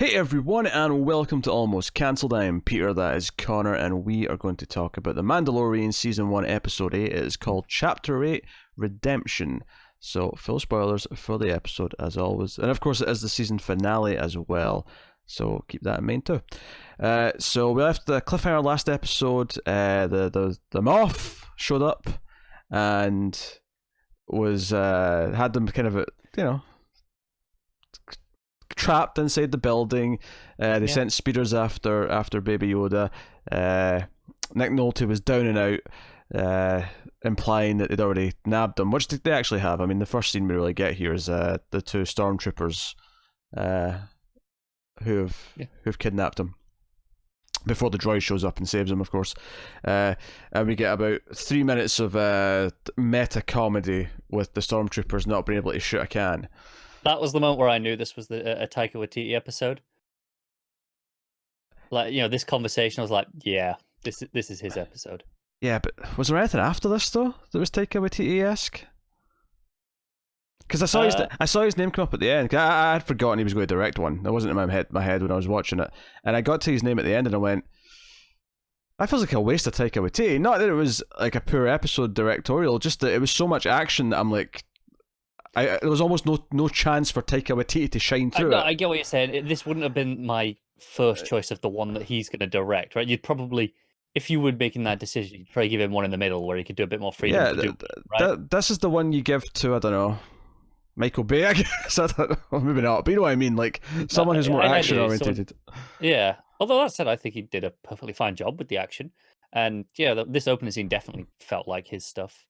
Hey everyone, and welcome to Almost Cancelled. I am Peter, that is Connor, and we are going to talk about The Mandalorian Season 1, Episode 8. It is called Chapter 8, Redemption. So, full spoilers for the episode, as always. And of course, it is the season finale as well, so keep that in mind too. So, we left the cliffhanger last episode. The Moff showed up and was had them kind of, trapped inside the building. They sent speeders after Baby Yoda. Nick Nolte was down and out, implying that they'd already nabbed him, which they actually have. I mean, the first scene we really get here is the two stormtroopers who've kidnapped him before the droid shows up and saves him, of course. And we get about 3 minutes of meta comedy with the stormtroopers not being able to shoot a can. That was the moment where I knew this was a Taika Waititi episode. Like, this conversation, I was like, yeah, this is his episode. Yeah, but was there anything after this, though, that was Taika Waititi-esque? Because I saw his name come up at the end. 'Cause I had forgotten he was going to direct one. That wasn't in my head when I was watching it. And I got to his name at the end and I went, that feels like a waste of Taika Waititi. Not that it was like a poor episode directorial, just that it was so much action that I'm like, there was almost no chance for Taika Waititi to shine through it. I get what you're saying. This wouldn't have been my first choice of the one that he's going to direct, right? You'd probably, if you were making that decision, you'd probably give him one in the middle where he could do a bit more freedom to do it, right? This is the one you give to, I don't know, Michael Bay, I guess. I don't know, maybe not, but you know what I mean? Like, someone who's more action-oriented. Yeah. Although that said, I think he did a perfectly fine job with the action. And yeah, this opening scene definitely felt like his stuff.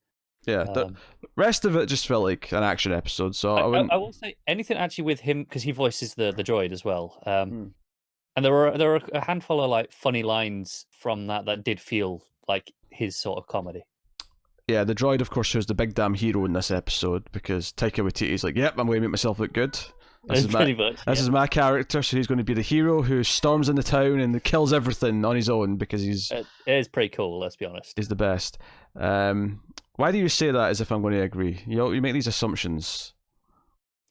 Yeah, the rest of it just felt like an action episode. So I will say anything actually with him, because he voices the droid as well. And there were a handful of like funny lines from that did feel like his sort of comedy. Yeah, the droid, of course, who's the big damn hero in this episode, because Taika Waititi's like, yep, I'm going to make myself look good. This is my character, so he's going to be the hero who storms into town and kills everything on his own because he's... It is pretty cool, let's be honest. He's the best. Why do you say that as if I'm going to agree? You make these assumptions.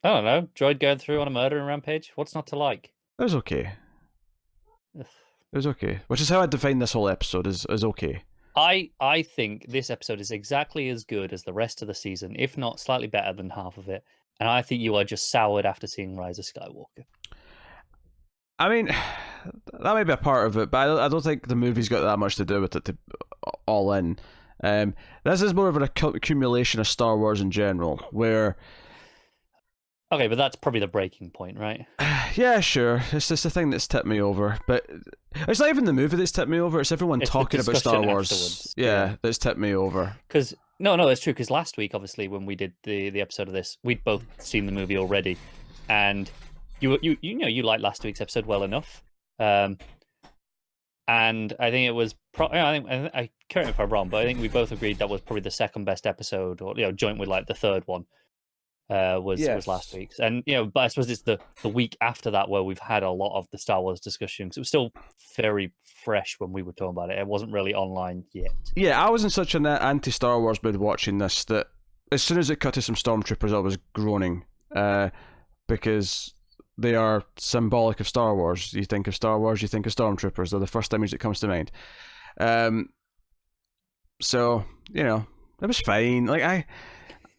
I don't know. Droid going through on a murdering rampage? What's not to like? It was okay. It was okay. Which is how I define this whole episode, is okay. I think this episode is exactly as good as the rest of the season, if not slightly better than half of it. And I think you are just soured after seeing Rise of Skywalker. I mean, that may be a part of it, but I don't think the movie's got that much to do with it all in. This is more of an accumulation of Star Wars in general, where... Okay, but that's probably the breaking point, right? Yeah, sure. It's just the thing that's tipped me over. But it's not even the movie that's tipped me over, it's everyone talking about Star Wars. Afterwards. Yeah, that's tipped me over. Because... No, it's true, because last week, obviously, when we did the episode of this, we'd both seen the movie already, and you liked last week's episode well enough, and I think it was I correct me if I'm wrong, but I think we both agreed that was probably the second best episode, or joint with like the third one, was last week's, and but I suppose it's the week after that where we've had a lot of the Star Wars discussion, because it was still very fresh when we were talking about it. It wasn't really online yet. Yeah, I was in such an anti-Star Wars mood watching this that as soon as it cut to some stormtroopers, I was groaning, because they are symbolic of Star Wars. You think of Star Wars, you think of stormtroopers. They're the first image that comes to mind. So it was fine. Like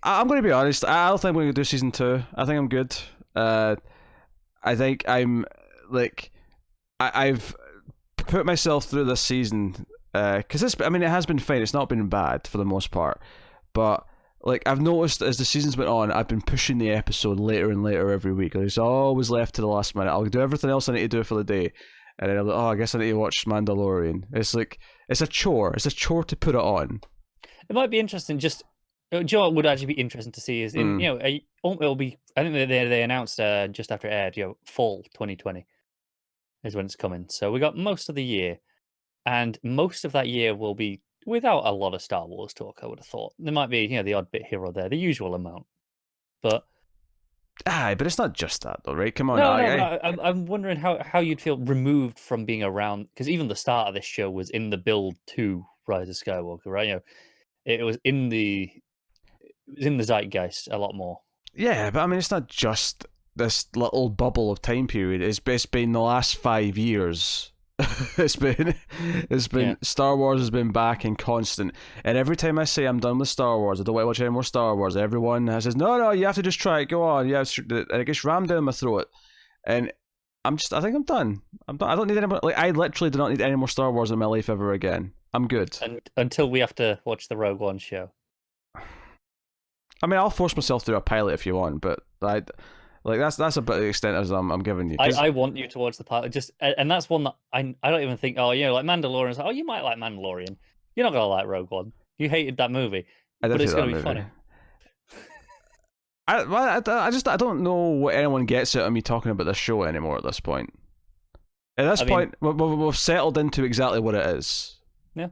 I'm going to be honest. I don't think I'm going to do season 2. I think I'm good. I think I'm like I've put myself through this season because it has been fine. It's not been bad for the most part, but like I've noticed as the seasons went on, I've been pushing the episode later and later every week. It's always left to the last minute. I'll do everything else I need to do for the day, and then I'm like, I guess I need to watch Mandalorian. It's like it's a chore. It's a chore to put it on. It might be interesting. Just do you know what would actually be interesting to see is it'll be. I think they announced just after it aired, fall 2020 is when it's coming. So we got most of the year, and most of that year will be without a lot of Star Wars talk. I would have thought there might be the odd bit here or there, the usual amount, but it's not just that though, right? Come on. I'm wondering how you'd feel removed from being around, because even the start of this show was in the build to Rise of Skywalker, right? It was in the zeitgeist a lot more. Yeah, but it's not just this little bubble of time period. It's been the last 5 years. it's been Star Wars has been back and constant. And every time I say I'm done with Star Wars, I don't want to watch any more Star Wars, everyone says, no, you have to just try it, go on. Yeah, and it gets rammed down my throat. And I think I'm done. I don't need any more. Like, I literally do not need any more Star Wars in my life ever again. I'm good. And until we have to watch the Rogue One show. I mean, I'll force myself through a pilot if you want, but that's about the extent as I'm giving you. I want you to watch the pilot, and that's one that I don't even think. Oh, like Mandalorian. Oh, you might like Mandalorian. You're not gonna like Rogue One. You hated that movie, but it's gonna be funny. I don't know what anyone gets out of me talking about this show anymore at this point. At this point, we've settled into exactly what it is. Yeah.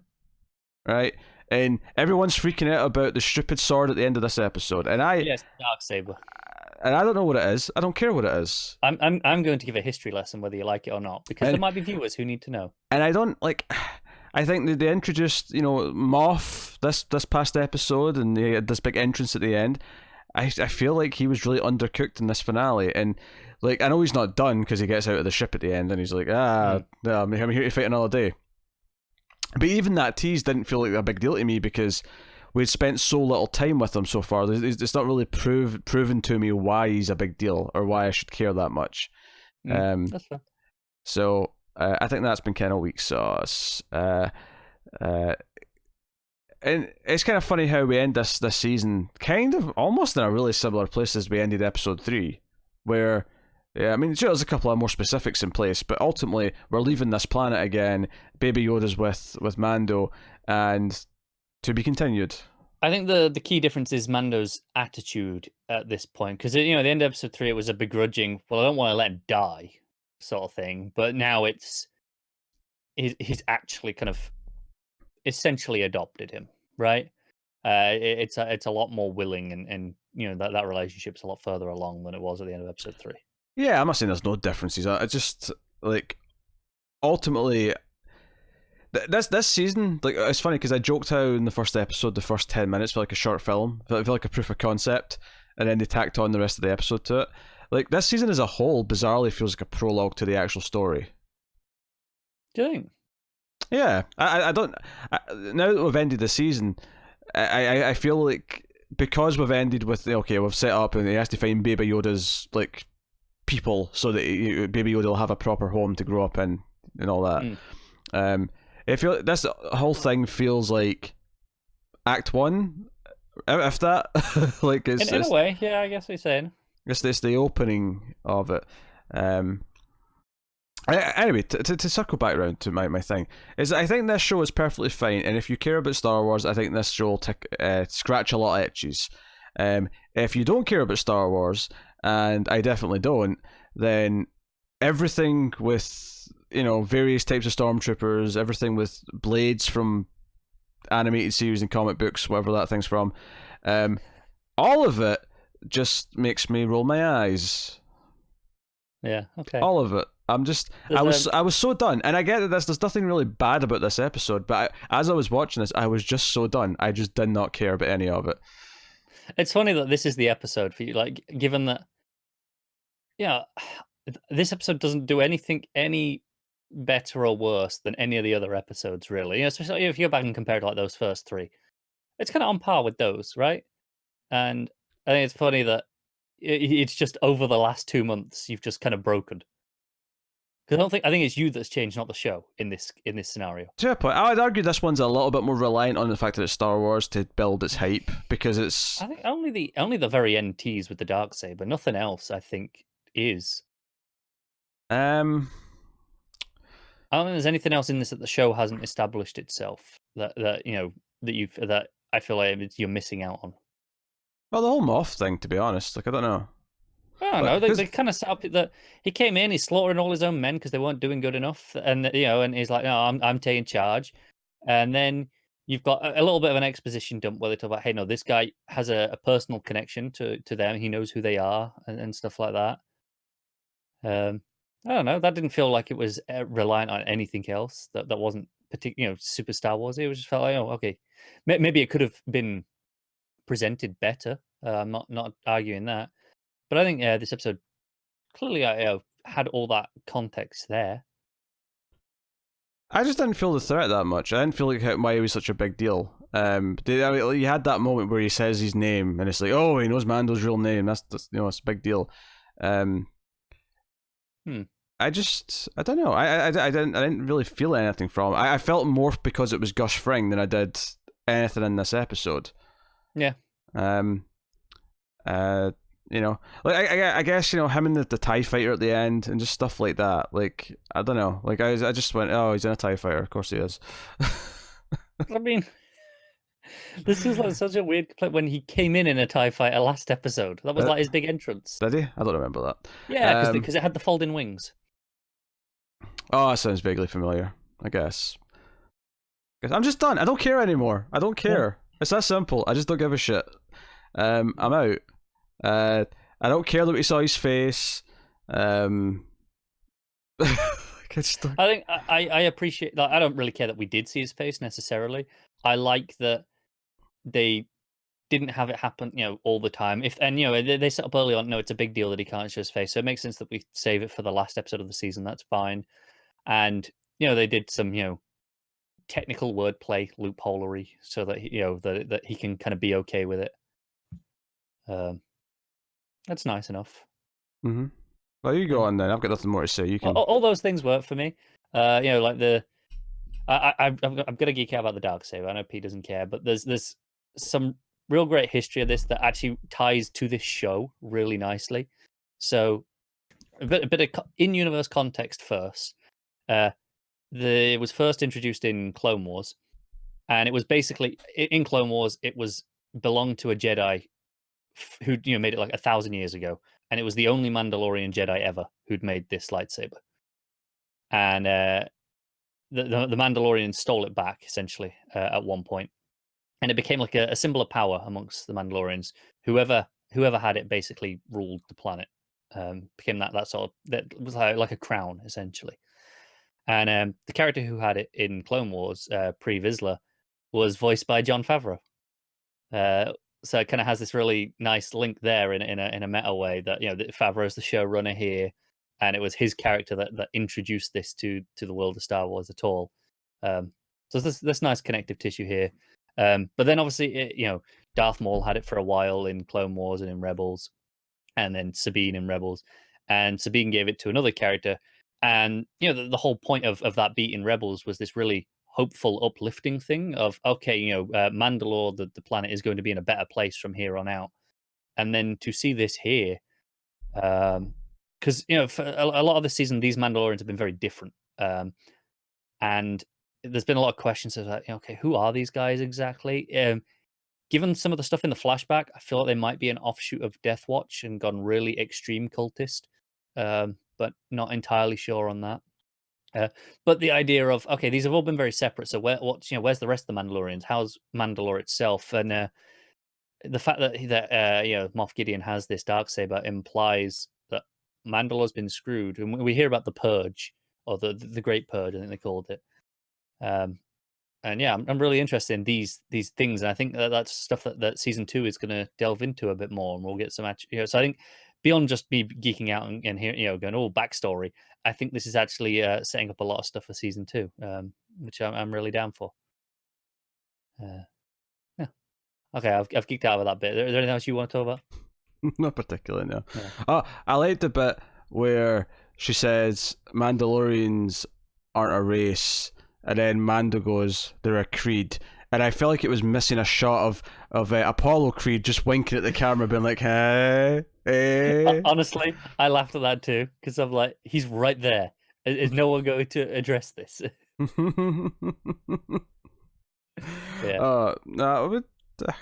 Right? And everyone's freaking out about the stupid sword at the end of this episode. And yes, Darksaber. And I don't know what it is. I don't care what it is. I'm going to give a history lesson whether you like it or not, because there might be viewers who need to know. And I don't like. I think they introduced, Moff this past episode, and they had this big entrance at the end. I feel like he was really undercooked in this finale, and like I know he's not done because he gets out of the ship at the end, and he's like, no, I'm here to fight another day. But even that tease didn't feel like a big deal to me because we'd spent so little time with him so far. It's not really proven to me why he's a big deal or why I should care that much. That's fair. So I think that's been kind of weak sauce. And it's kind of funny how we end this season kind of almost in a really similar place as we ended episode 3, where, yeah, I mean, sure, there's a couple of more specifics in place, but ultimately we're leaving this planet again. Baby Yoda's with Mando, and to be continued. I think the key difference is Mando's attitude at this point, because at the end of episode 3 it was a begrudging, well, I don't want to let him die sort of thing, but now he's actually kind of essentially adopted him, right? It's a lot more willing, and that relationship's a lot further along than it was at the end of episode 3. Yeah, I'm not saying there's no differences. I just like ultimately this season, like, it's funny because I joked how in the first episode the first 10 minutes felt like a short film, felt like a proof of concept, and then they tacked on the rest of the episode to it. Like, this season as a whole bizarrely feels like a prologue to the actual story. Do you think? Yeah, I don't. Now that we've ended the season, I feel like because we've ended with we've set up and he has to find Baby Yoda's like people so that Baby Yoda will have a proper home to grow up in and all that. I feel this whole thing feels like Act 1, if that. Like it's in a way, yeah, I guess what you're saying. It's the opening of it. Anyway, to circle back around to my thing, is I think this show is perfectly fine, and if you care about Star Wars, I think this show will scratch a lot of itches. If you don't care about Star Wars, and I definitely don't, then everything with various types of stormtroopers, everything with blades from animated series and comic books, whatever that thing's from, all of it just makes me roll my eyes. Yeah, okay. All of it. I was so done, and I get that there's nothing really bad about this episode, but as I was watching this, I was just so done. I just did not care about any of it. It's funny that this is the episode for you, like, given that, this episode doesn't do anything any better or worse than any of the other episodes, really. Especially if you go back and compare to like those first 3, it's kind of on par with those, right? And I think it's funny that it's just over the last 2 months you've just kind of broken. Because I think it's you that's changed, not the show in this scenario. To a point, I would argue this one's a little bit more reliant on the fact that it's Star Wars to build its hype, because it's. I think only the very end tease with the Darksaber. Nothing else, I think, is. I don't think there's anything else in this that the show hasn't established itself that I feel like you're missing out on. Well, the whole Moff thing, to be honest, like, I don't know. I don't know. They kind of set up that he came in, he's slaughtering all his own men because they weren't doing good enough, and and he's like, "No, I'm taking charge." And then you've got a little bit of an exposition dump where they talk about, "Hey, no, this guy has a personal connection to them. He knows who they are and stuff like that." I don't know. That didn't feel like it was reliant on anything else. That wasn't super Star Wars. It was just felt like, oh, okay, maybe it could have been presented better. I'm not arguing that. But I think this episode clearly I had all that context there. I just didn't feel the threat that much. I didn't feel like why it was such a big deal. You had that moment where he says his name, and it's like, oh, he knows Mando's real name. That's it's a big deal. Um, Hmm. I don't know. I didn't really feel anything from it. I felt more because it was Gus Fring than I did anything in this episode. Yeah. Um, like I guess him and the TIE fighter at the end and just stuff like that. Like I don't know. Like I just went, oh, he's in a TIE fighter. Of course he is. I mean, this is like such a weird complaint when he came in a TIE fighter last episode. That was like his big entrance. Did he? I don't remember that. Yeah, because it had the folding wings. Oh, that sounds vaguely familiar. I guess. I'm just done. I don't care anymore. I don't care. Yeah. It's that simple. I just don't give a shit. I'm out. I don't care that we saw his face. I think I appreciate that. I don't really care that we did see his face necessarily. I like that they didn't have it happen, all the time. They set up early on, no, it's a big deal that he can't show his face. So it makes sense that we save it for the last episode of the season. That's fine. And, they did some, technical wordplay loopholery so that, that he can kind of be okay with it. That's nice enough. Mm-hmm. Well, you go on then. I've got nothing more to say. You can. All those things work for me. Like the I'm gonna geek out about the Darksaber. I know Pete doesn't care, but there's some real great history of this that actually ties to this show really nicely. So a bit of in-universe context first. It was first introduced in Clone Wars, and it was basically in Clone Wars. It was belonged to a Jedi who made it like 1,000 years ago, and it was the only Mandalorian Jedi ever who'd made this lightsaber. And the Mandalorian stole it back essentially at one point, and it became like a symbol of power amongst the Mandalorians. Whoever had it basically ruled the planet. Became that sort of, that was like a crown essentially. And the character who had it in Clone Wars, Pre Vizsla, was voiced by Jon Favreau. So it kind of has this really nice link there in a meta way that that Favreau's the showrunner here, and it was his character that introduced this to the world of Star Wars at all. So there's this nice connective tissue here. But then obviously, Darth Maul had it for a while in Clone Wars and in Rebels, and then Sabine in Rebels, and Sabine gave it to another character. And the whole point of that beat in Rebels was this really hopeful, uplifting thing of, okay, Mandalore, the planet is going to be in a better place from here on out. And then to see this here, because for a lot of the season, these Mandalorians have been very different, and there's been a lot of questions of like, okay, who are these guys exactly? Given some of the stuff in the flashback, I feel like they might be an offshoot of Death Watch and gone really extreme cultist, but not entirely sure on that. But the idea of, okay, these have all been very separate. So where's the rest of the Mandalorians? How's Mandalore itself? And the fact that Moff Gideon has this Darksaber implies that Mandalore's been screwed. And we hear about the Purge, or the Great Purge, I think they called it. And yeah, I'm really interested in these things, and I think that's stuff that season 2 is going to delve into a bit more, and we'll get some actually. So I think beyond just me geeking out and here, going backstory, I think this is actually setting up a lot of stuff for season 2, which I'm really down for. Yeah. Okay, I've geeked out of that bit. Is there anything else you want to talk about? Not particularly, no. Yeah. Oh, I liked the bit where she says Mandalorians aren't a race, and then Mando goes, they're a creed. And I felt like it was missing a shot of Apollo Creed just winking at the camera, being like, hey, hey. Honestly, I laughed at that too, because I'm like, he's right there. Is no one going to address this? Yeah. No,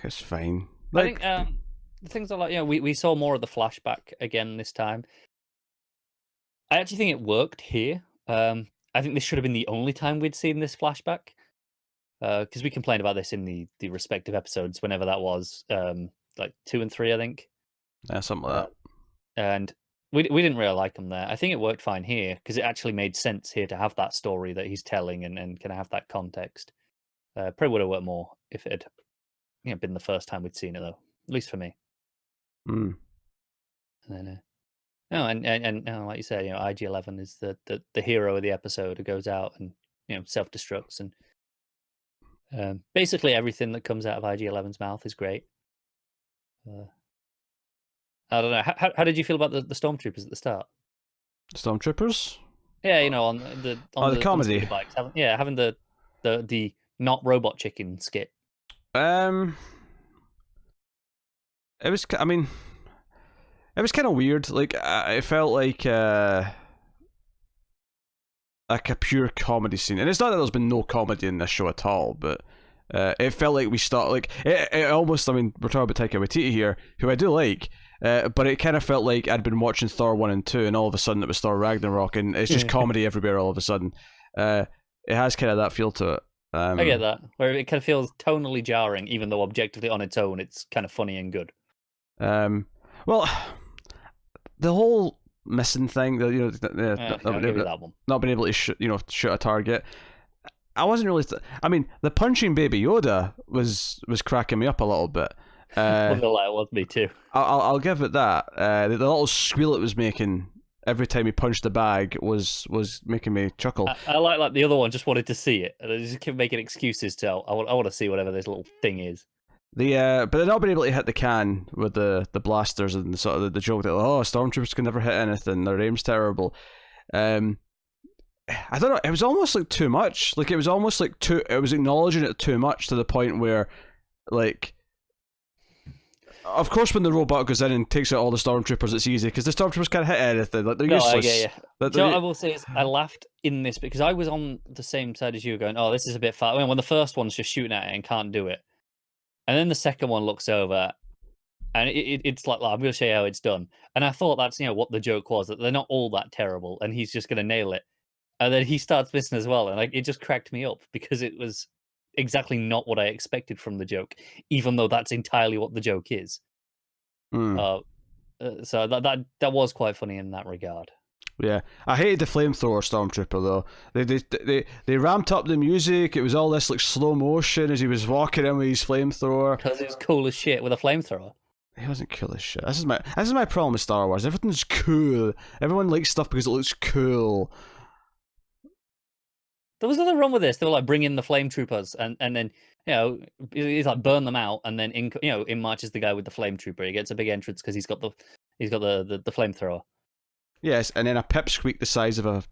it's fine. Like, I think the things are like, we saw more of the flashback again this time. I actually think it worked here. I think this should have been the only time we'd seen this flashback, because we complained about this in the respective episodes, whenever that was, like 2 and 3, I think. Yeah, something like that. And we didn't really like them there. I think it worked fine here because it actually made sense here to have that story that he's telling and can have that context. Probably would have worked more if it had been the first time we'd seen it, though. At least for me. Mm. And then, No, and like you said, IG-11 is the hero of the episode who goes out and self-destructs, and basically everything that comes out of IG-11's mouth is great. Uh, I don't know. How did you feel about the stormtroopers at the start? Stormtroopers. Yeah, on the Oh, the on the comedy. speeder bikes, having the not robot chicken skit. Um, it was. I mean, it was kind of weird. Like, it felt like a pure comedy scene, and it's not that there's been no comedy in this show at all, but it felt like we start like it almost. I mean, we're talking about Taika Waititi here, who I do like. But it kind of felt like I'd been watching Thor 1 and 2, and all of a sudden it was Thor Ragnarok, and it's just comedy everywhere all of a sudden. It has kind of that feel to it. I get that, where it kind of feels tonally jarring, even though objectively on its own, it's kind of funny and good. Well, the whole missing thing, not being able to shoot a target. I wasn't really. I mean, the punching Baby Yoda was cracking me up a little bit. Well, it was me too. I'll give it that. The little squeal it was making every time he punched the bag was making me chuckle. I like the other one. Just wanted to see it, and I just keep making excuses to. I want to see whatever this little thing is. But they're not been able to hit the can with the blasters and sort of the joke that stormtroopers can never hit anything. Their aim's terrible. I don't know. It was almost like too much. Like it was almost like it was acknowledging it too much to the point where, like. Of course, when the robot goes in and takes out all the stormtroopers, it's easy because the stormtroopers can't hit anything. Like they're useless. I get you. I will say is I laughed in this because I was on the same side as you, going, "Oh, this is a bit far." When the first one's just shooting at it and can't do it, and then the second one looks over, and it's like, "I'm going to show you how it's done." And I thought that's what the joke was, that they're not all that terrible, and he's just going to nail it. And then he starts missing as well, and it just cracked me up because it was exactly not what I expected from the joke, even though that's entirely what the joke is. So that was quite funny in that regard. Yeah, I hated the flamethrower stormtrooper though. They ramped up the music. It was all this like slow motion as he was walking in with his flamethrower. Because it was cool as shit with a flamethrower. He wasn't cool as shit. This is my problem with Star Wars. Everything's cool. Everyone likes stuff because it looks cool. There was nothing wrong with this. They were like, bring in the flame troopers, and then he's like, burn them out, and then in marches the guy with the flame trooper. He gets a big entrance because he's got the flamethrower. Yes, and then a pipsqueak the size of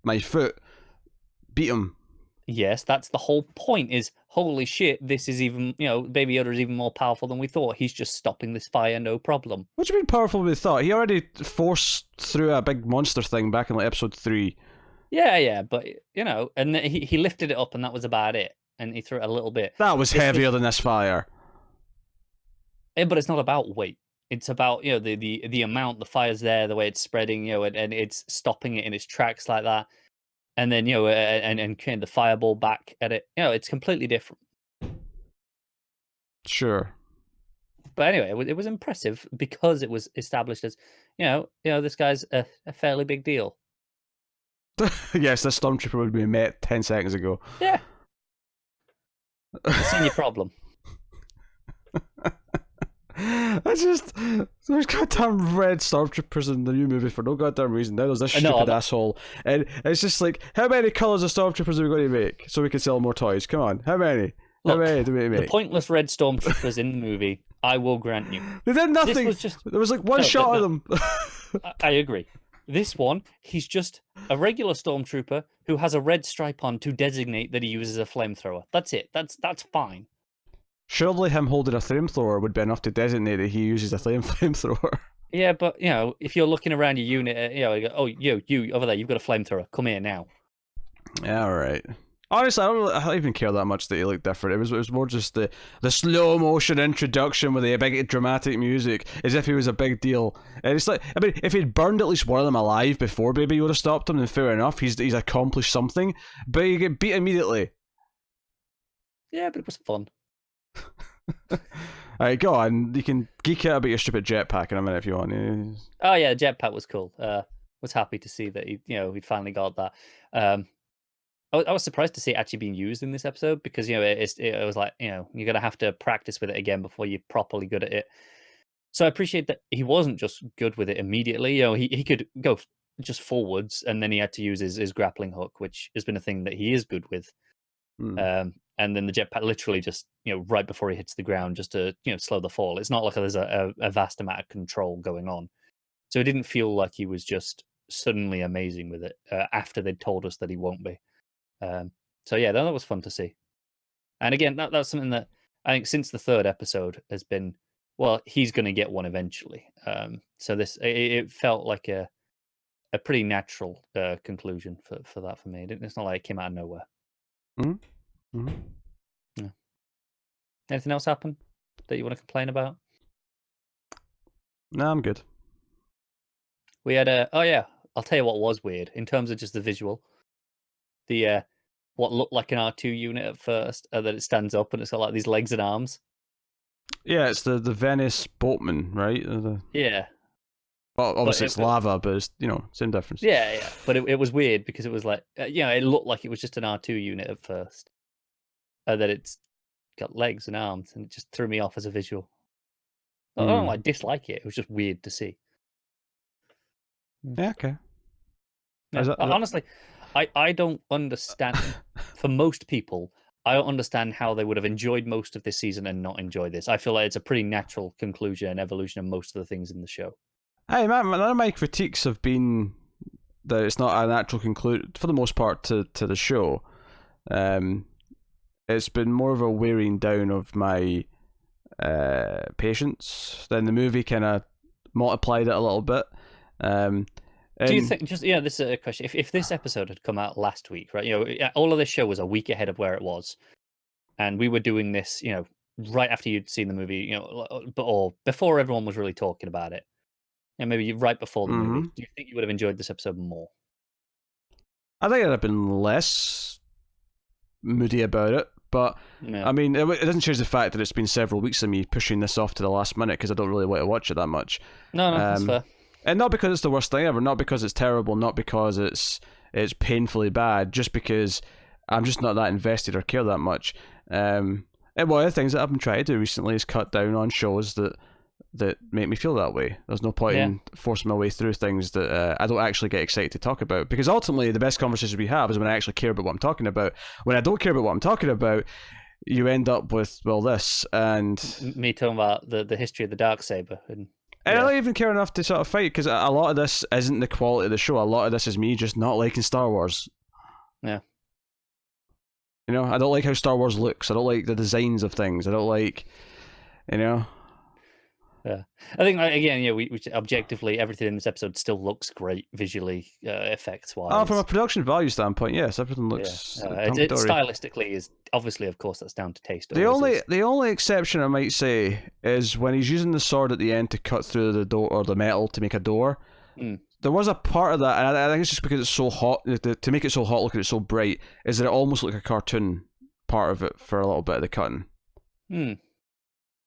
my foot beat him. Yes, that's the whole point. Is holy shit, this is even Baby Yoda is even more powerful than we thought. He's just stopping this fire, no problem. What do you mean powerful than we thought? He already forced through a big monster thing back in like episode 3. Yeah, but and he lifted it up, and that was about it. And he threw it a little bit. That was heavier than this fire. But it's not about weight. It's about the amount the fire's there, the way it's spreading, and it's stopping it in its tracks like that, and then and kind of the fireball back at it. It's completely different. Sure. But anyway, it was impressive because it was established as this guy's a fairly big deal. Yes, this stormtrooper would be met 10 seconds ago. Yeah. I've seen your problem. There's goddamn red stormtroopers in the new movie for no goddamn reason. Now there's this stupid asshole, and it's just like, how many colours of stormtroopers are we going to make so we can sell more toys? Come on, how many? How many do we make? The pointless red stormtroopers in the movie, I will grant you. They did nothing. There was like one shot of them. I agree. This one, he's just a regular stormtrooper who has a red stripe on to designate that he uses a flamethrower. That's it. That's fine. Surely him holding a flamethrower would be enough to designate that he uses a flamethrower. Yeah, but if you're looking around your unit, you go, oh, you over there, you've got a flamethrower. Come here now. Yeah, all right. Honestly, I don't even care that much that he looked different. It was more just the slow motion introduction with the big dramatic music, as if he was a big deal. And it's like, I mean, if he'd burned at least one of them alive before Baby Yoda stopped him, then fair enough, he's accomplished something. But you get beat immediately. Yeah, but it was fun. Alright, go on. You can geek out about your stupid jetpack in a minute if you want. Oh yeah, the jetpack was cool. Was happy to see that he'd finally got that. I was surprised to see it actually being used in this episode because it was like you're gonna have to practice with it again before you're properly good at it. So I appreciate that he wasn't just good with it immediately. You know, he could go just forwards, and then he had to use his grappling hook, which has been a thing that he is good with. And then the jetpack literally just, right before he hits the ground, just to, slow the fall. It's not like there's a vast amount of control going on. So it didn't feel like he was just suddenly amazing with it after they'd told us that he won't be. So yeah, that was fun to see. And again, that's something that I think since the third episode has been, well, he's going to get one eventually. So it felt like a pretty natural conclusion for that for me. It's not like it came out of nowhere. Mm-hmm. Mm-hmm. Yeah. Anything else happen that you want to complain about? No, I'm good. We had I'll tell you what was weird in terms of just the visual. The what looked like an R2 unit at first, and then it stands up and it's got like these legs and arms. Yeah, it's the Venice boatman, right? Yeah. Well, obviously it's lava, but it's, same difference. Yeah. But it was weird because it was like, it looked like it was just an R2 unit at first. And then it's got legs and arms, and it just threw me off as a visual. I don't dislike it. It was just weird to see. Yeah, okay. Yeah. Honestly, I don't understand. For most people, I don't understand how they would have enjoyed most of this season and not enjoy this. I feel like it's a pretty natural conclusion and evolution of most of the things in the show. Hey, man, none of my critiques have been that it's not a natural conclusion, for the most part, to the show. It's been more of a wearing down of my patience. Then the movie kind of multiplied it a little bit. Do you think, this is a question, if this episode had come out last week, right, all of this show was a week ahead of where it was, and we were doing this, right after you'd seen the movie, or before everyone was really talking about it, and maybe right before the movie, do you think you would have enjoyed this episode more? I think I'd have been less moody about it, but I mean, it doesn't change the fact that it's been several weeks of me pushing this off to the last minute because I don't really want to watch it that much. No, that's fair. And not because it's the worst thing ever, not because it's terrible, not because it's painfully bad, just because I'm just not that invested or care that much. And one of the things that I've been trying to do recently is cut down on shows that make me feel that way. There's no point in forcing my way through things that I don't actually get excited to talk about, because ultimately the best conversations we have is when I actually care about what I'm talking about. When I don't care about what I'm talking about, you end up with, well, this and me talking about the history of the Darksaber. And I don't even care enough to sort of fight, because a lot of this isn't the quality of the show. A lot of this is me just not liking Star Wars. Yeah. I don't like how Star Wars looks. I don't like the designs of things. I don't like, Yeah. I think, again, we objectively, everything in this episode still looks great visually, effects-wise. Oh, from a production value standpoint, yes, everything looks... it stylistically is, obviously, of course, that's down to taste. The only exception I might say is when he's using the sword at the end to cut through the door, or the metal to make a door. There was a part of that, and I think it's just because it's so hot, to make it so hot, look at it so bright, is that it almost looked like a cartoon part of it for a little bit of the cutting.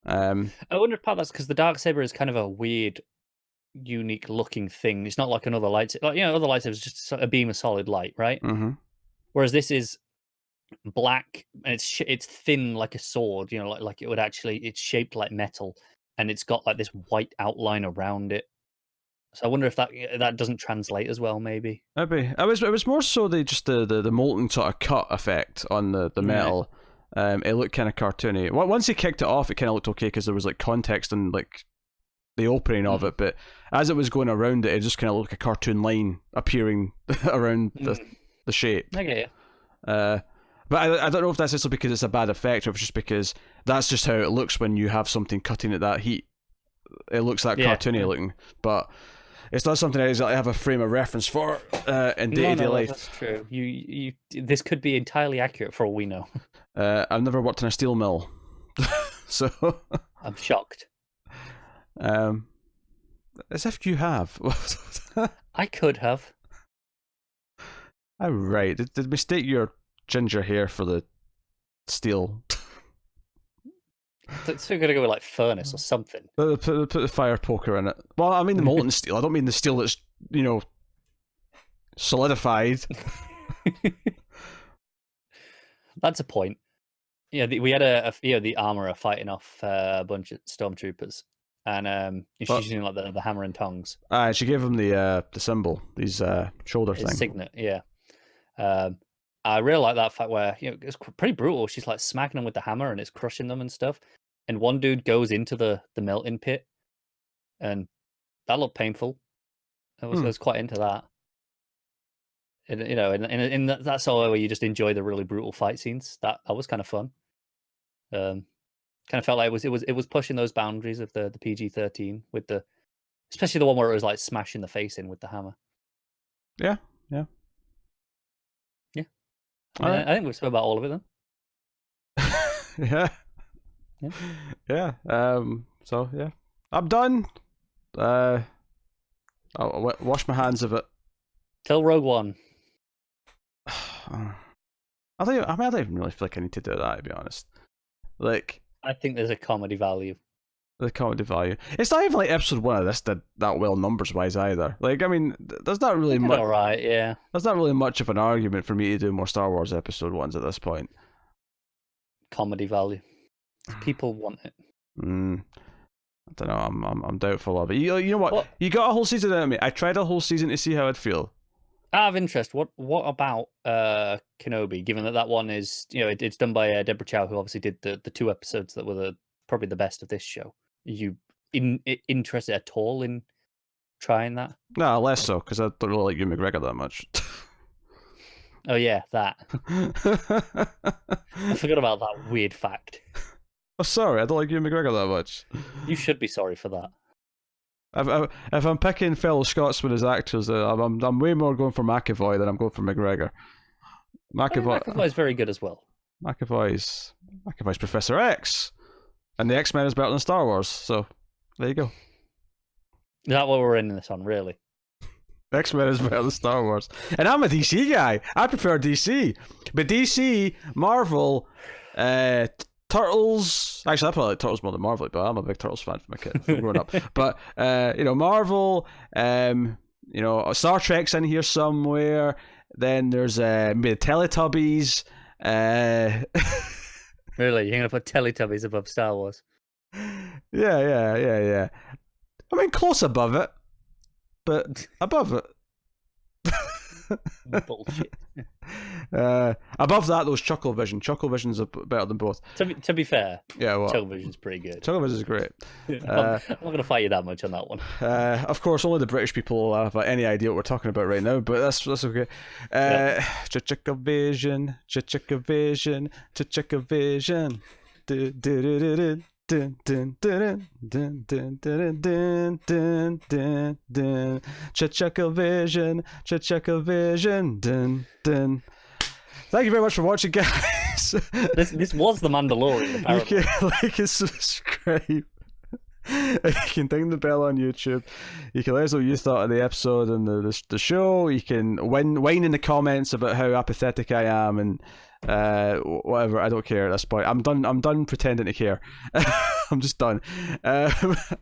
I wonder if part of that's because the Darksaber is kind of a weird, unique looking thing. It's not like another lightsaber. Other lightsabers is just a beam of solid light, right? Mm-hmm. Whereas this is black and it's thin like a sword. Like it would actually, it's shaped like metal, and it's got like this white outline around it. So I wonder if that doesn't translate as well. Maybe. It was more so the molten sort of cut effect on the metal. It looked kind of cartoony. Once he kicked it off, it kind of looked okay because there was like context and like the opening of it. But as it was going around it, it just kind of looked like a cartoon line appearing around the shape. Okay. But I don't know if that's just because it's a bad effect, or if it's just because that's just how it looks when you have something cutting at that heat. It looks that cartoony looking, but it's not something I have a frame of reference for in day-to-day life. That's true. You this could be entirely accurate for all we know. I've never worked in a steel mill, so I'm shocked. As if you have. I could have. Oh, right. Did mistake your ginger hair for the steel. So we're gonna go with like furnace or something. Put the fire poker in it. Well, I mean the molten steel. I don't mean the steel that's solidified. That's a point. Yeah, we had the armorer fighting off a bunch of stormtroopers, and she's But- using like the hammer and tongs. She gave him the symbol, these shoulder His thing. signet, yeah. I really like that fact where it's pretty brutal. She's like smacking them with the hammer and it's crushing them and stuff. And one dude goes into the melting pit, and that looked painful. I was quite into that. And, in that sort of way where you just enjoy the really brutal fight scenes. That was kind of fun. Kind of felt like it was pushing those boundaries of the PG-13 with especially the one where it was like smashing the face in with the hammer. Yeah. I think we've spoken about all of it then. Yeah. So yeah, I'm done. I'll wash my hands of it. Till Rogue One. I don't even really feel like I need to do that, to be honest. Like, I think there's a comedy value. the comedy value. It's not even like episode 1 of this did that well numbers wise either. Like, I mean, there's not really much. All right, yeah. There's not really much of an argument for me to do more Star Wars episode 1s at this point. Comedy value. People want it. I don't know. I'm doubtful of it. You know what? You got a whole season out of me. I tried a whole season to see how I'd feel. Out of interest, what about Kenobi? Given that one is, it's done by Deborah Chow, who obviously did the 2 episodes that were probably the best of this show. Are you interested at all in trying that? No, less so, because I don't really like Ewan McGregor that much. Oh yeah, that. I forgot about that weird fact. Oh, sorry, I don't like Ewan McGregor that much. You should be sorry for that. If I'm picking fellow Scotsmen as actors, I'm way more going for McAvoy than I'm going for McGregor. McAvoy's very good as well. McAvoy's Professor X, and the X-Men is better than Star Wars. So there you go. Is that what we're in this on, really? X-Men is better than Star Wars, and I'm a DC guy. I prefer DC, but DC, Marvel, Turtles. Actually, I probably like Turtles more than Marvel, but I'm a big Turtles fan from growing up. But Marvel, Star Trek's in here somewhere. Then there's maybe the Teletubbies. Really, you're gonna put Teletubbies above Star Wars? Yeah. I mean, close above it, but above it. Bullshit. Above that, those Chucklevision. Chucklevision's better than both. To be fair, yeah, well, Chucklevision's pretty good. Chucklevision's great. I'm not going to fight you that much on that one. Of course, only the British people have any idea what we're talking about right now, but that's okay. Chucklevision, Chucklevision, Chucklevision. Dun, dun, dun, dun, dun, dun, dun, dun, dun, dun. Chucklevision, Chucklevision, dun, dun. Thank you very much for watching, guys. This was the Mandalorian, apparently. You can like and subscribe. You can ding the bell on YouTube. You can let us know what you thought of the episode and the show. You can whine in the comments about how apathetic I am and whatever. I don't care at this point. I'm done pretending to care. I'm just done. And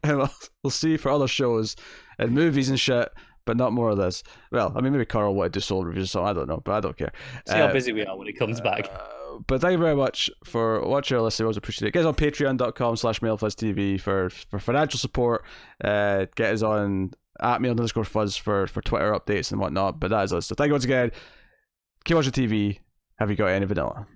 we'll see for other shows and movies and shit, but not more of this. Well, I mean, maybe Carl wanted to do solo reviews, so I don't know, but I don't care. See how busy we are when it comes back. But thank you very much for watching or listening. I always appreciate it. Get us on patreon.com/MailFuzzTV for financial support. Get us on @mail_fuzz for Twitter updates and whatnot. But that is us. So thank you once again. Keep watching TV. Have you got any vanilla?